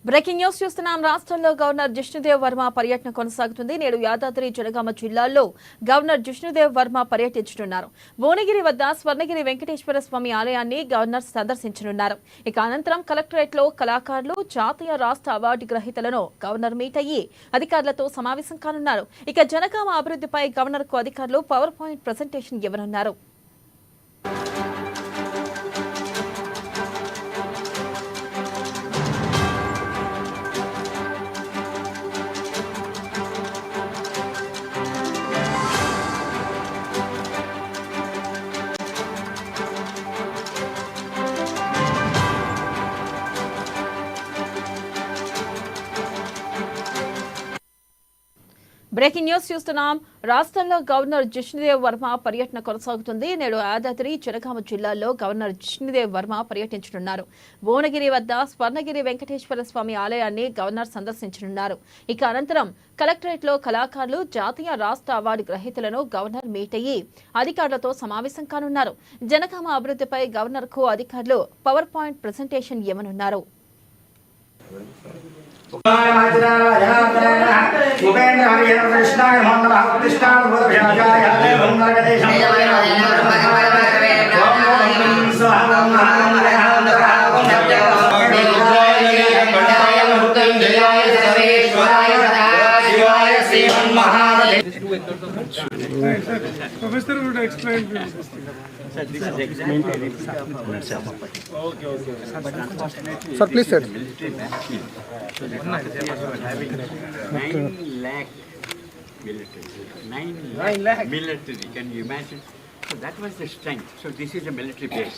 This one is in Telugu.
బ్రేకింగ్ న్యూస్ చూస్తున్నాం. రాష్ట్రంలో గవర్నర్ జిష్ణుదేవ్ వర్మ పర్యటన కొనసాగుతుంది. నేడు యాదాద్రి జనగామ జిల్లాల్లో గవర్నర్ జిష్ణుదేవ్ వర్మ పర్యటించనున్నారు. భువనగిరి వద్ద స్వర్ణగిరి వెంకటేశ్వర స్వామి ఆలయాన్ని గవర్నర్ సందర్శించనున్నారు. ఇక అనంతరం కలెక్టరేట్లో కళాకారులు, జాతీయ రాష్ట్ర అవార్డు గ్రహీతలను గవర్నర్ మీట్ అయ్యి అధికారులతో సమావేశం కానున్నారు. ఇక జనగామ అభివృద్ధిపై గవర్నర్ కు అధికారులు పవర్ పాయింట్ ప్రెజెంటేషన్ ఇవ్వనున్నారు. బ్రేకింగ్ న్యూస్ చూస్తున్నాం. రాష్ట్రంలో గవర్నర్ జిష్ణుదేవ్ వర్మ పర్యటన కొనసాగుతుంది. నేడు యాదాద్రి జనగామ జిల్లాల్లో గవర్నర్ జిష్ణుదేవ్ వర్మ పర్యటించనున్నారు. భువనగిరి వద్ద స్వర్ణగిరి వెంకటేశ్వర స్వామి ఆలయాన్ని గవర్నర్ సందర్శించనున్నారు. ఇక అనంతరం కలెక్టరేట్లో కళాకారులు, జాతీయ రాష్ట్ర అవార్డు గ్రహీతలను గవర్నర్ మీట్ అయ్యి అధికారులతో సమావేశం కానున్నారు. జనగామ అభివృద్ధిపై గవర్నర్ కు అధికారులు పవర్ పాయింట్ ప్రెజెంటేషన్ ఇవ్వనున్నారు. Professor would explain this. Sir, this is exactly Okay. Sir, please, sir. So the having 9 lakh military. 9 lakh military. Can you imagine? So that was the strength. So this is a military base.